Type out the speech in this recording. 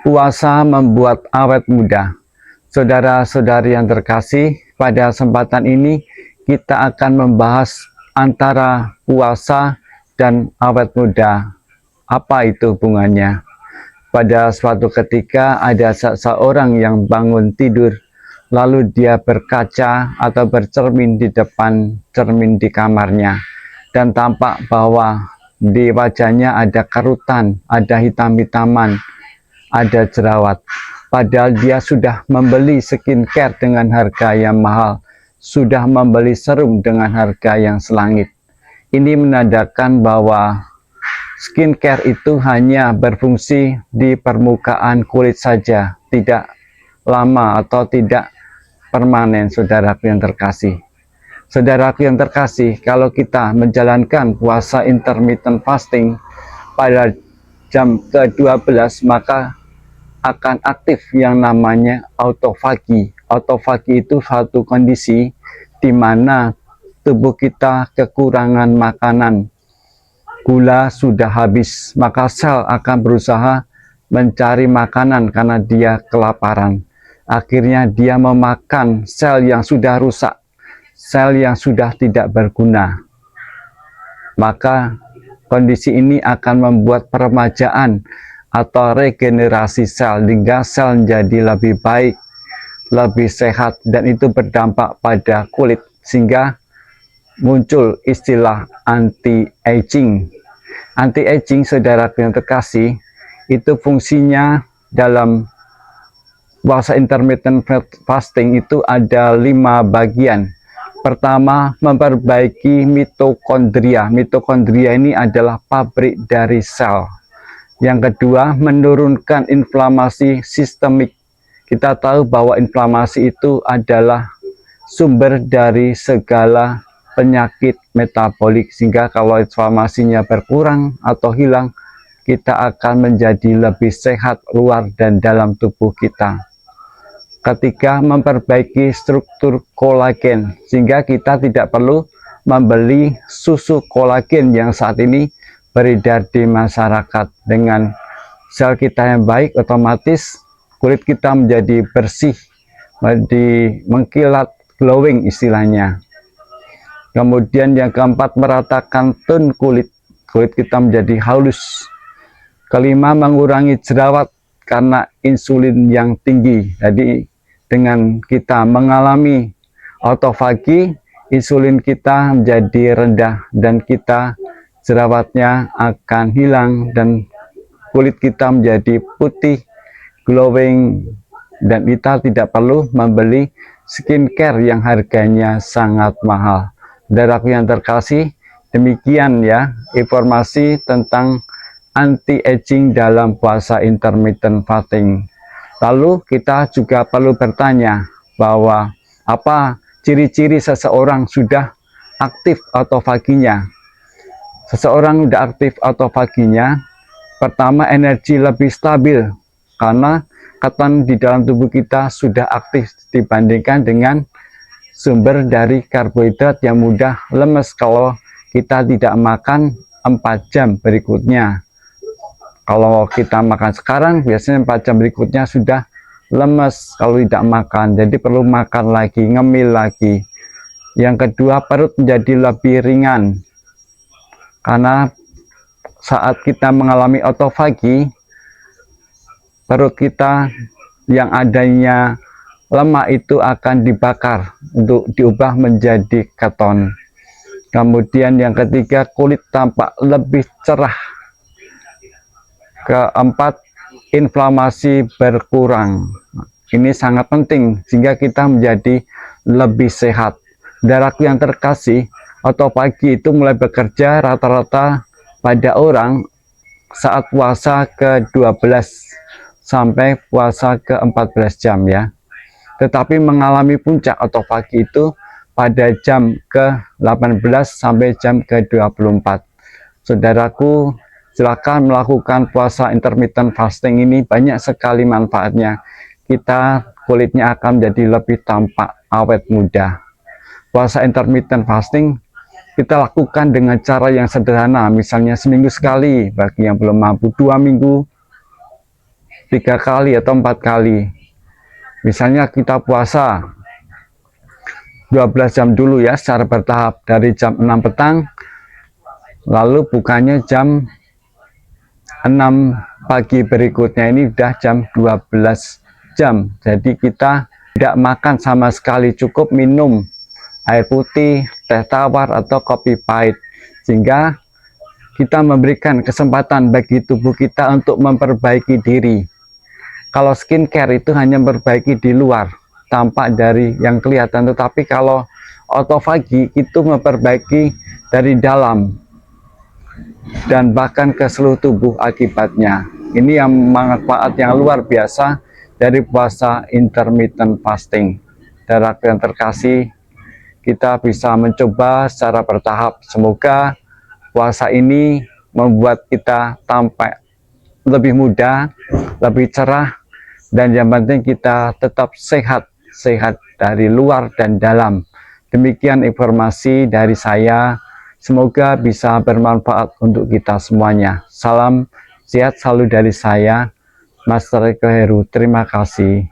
Puasa membuat awet muda. Saudara-saudari yang terkasih, pada kesempatan ini kita akan membahas antara puasa dan awet muda. Apa itu hubungannya? Pada suatu ketika ada seseorang yang bangun tidur, lalu dia berkaca atau bercermin di depan cermin di kamarnya, dan tampak bahwa di wajahnya ada kerutan, ada hitam-hitaman, ada jerawat. Padahal dia sudah membeli skincare dengan harga yang mahal, sudah membeli serum dengan harga yang selangit. Ini menandakan bahwa skincare itu hanya berfungsi di permukaan kulit saja, tidak lama atau tidak permanen, saudaraku yang terkasih. Saudaraku yang terkasih, kalau kita menjalankan puasa intermittent fasting pada jam ke-12, maka akan aktif yang namanya autofagi. Autofagi itu suatu kondisi di mana tubuh kita kekurangan makanan, gula sudah habis, maka sel akan berusaha mencari makanan karena dia kelaparan. Akhirnya dia memakan sel yang sudah rusak, sel yang sudah tidak berguna. Maka kondisi ini akan membuat peremajaan atau regenerasi sel, hingga sel menjadi lebih baik, lebih sehat, dan itu berdampak pada kulit, sehingga muncul istilah anti-aging. Anti-aging, saudaraku yang terkasih, itu fungsinya dalam puasa intermittent fasting itu ada 5 bagian. Pertama, memperbaiki mitokondria. Mitokondria ini adalah pabrik dari sel. Yang kedua, menurunkan inflamasi sistemik. Kita tahu bahwa inflamasi itu adalah sumber dari segala penyakit metabolik, sehingga kalau inflamasinya berkurang atau hilang, kita akan menjadi lebih sehat luar dan dalam tubuh kita. Ketiga, memperbaiki struktur kolagen, sehingga kita tidak perlu membeli susu kolagen yang saat ini beredar di masyarakat. Dengan sel kita yang baik, otomatis kulit kita menjadi bersih, mengkilat, glowing istilahnya. Kemudian yang keempat, meratakan tone kulit, kulit kita menjadi halus. Kelima, mengurangi jerawat karena insulin yang tinggi. Jadi dengan kita mengalami autofagi, insulin kita menjadi rendah dan kita jerawatnya akan hilang dan kulit kita menjadi putih, glowing, dan kita tidak perlu membeli skincare yang harganya sangat mahal. Saudaraku yang terkasih, demikian ya informasi tentang anti-aging dalam puasa intermittent fasting. Lalu kita juga perlu bertanya bahwa apa ciri-ciri seseorang sudah aktif autofaginya. Seseorang sudah aktif autofaginya, pertama, energi lebih stabil karena keton di dalam tubuh kita sudah aktif dibandingkan dengan sumber dari karbohidrat yang mudah lemes kalau kita tidak makan 4 jam berikutnya. Kalau kita makan sekarang, biasanya 4 jam berikutnya sudah lemes kalau tidak makan. Jadi perlu makan lagi, ngemil lagi. Yang kedua, perut menjadi lebih ringan. Karena saat kita mengalami autofagi, perut kita yang adanya lemak itu akan dibakar untuk diubah menjadi keton. Kemudian yang ketiga, kulit tampak lebih cerah. Keempat, inflamasi berkurang. Ini sangat penting sehingga kita menjadi lebih sehat. Saudaraku yang terkasih, autofagi itu mulai bekerja rata-rata pada orang saat puasa ke-12 sampai puasa ke-14 jam ya. Tetapi mengalami puncak autofagi itu pada jam ke-18 sampai jam ke-24. Saudaraku, silakan melakukan puasa intermittent fasting ini, banyak sekali manfaatnya. Kita kulitnya akan menjadi lebih tampak awet muda. Puasa intermittent fasting kita lakukan dengan cara yang sederhana, misalnya seminggu sekali, bagi yang belum mampu 2 minggu 3 kali atau 4 kali. Misalnya kita puasa 12 jam dulu ya, secara bertahap dari jam 6 petang, lalu bukanya jam 6 pagi berikutnya, ini udah jam 12 jam. Jadi kita tidak makan sama sekali, cukup minum air putih, teh tawar atau kopi pahit, sehingga kita memberikan kesempatan bagi tubuh kita untuk memperbaiki diri. Kalau skincare itu hanya memperbaiki di luar, tampak dari yang kelihatan, tetapi kalau autofagi itu memperbaiki dari dalam dan bahkan ke seluruh tubuh akibatnya. Ini yang manfaat yang luar biasa dari puasa intermittent fasting. Saudara yang terkasih, kita bisa mencoba secara bertahap. Semoga puasa ini membuat kita tampak lebih muda, lebih cerah, dan yang penting kita tetap sehat dari luar dan dalam. Demikian informasi dari saya, semoga bisa bermanfaat untuk kita semuanya. Salam sehat selalu dari saya, Master Eko Heru. Terima kasih.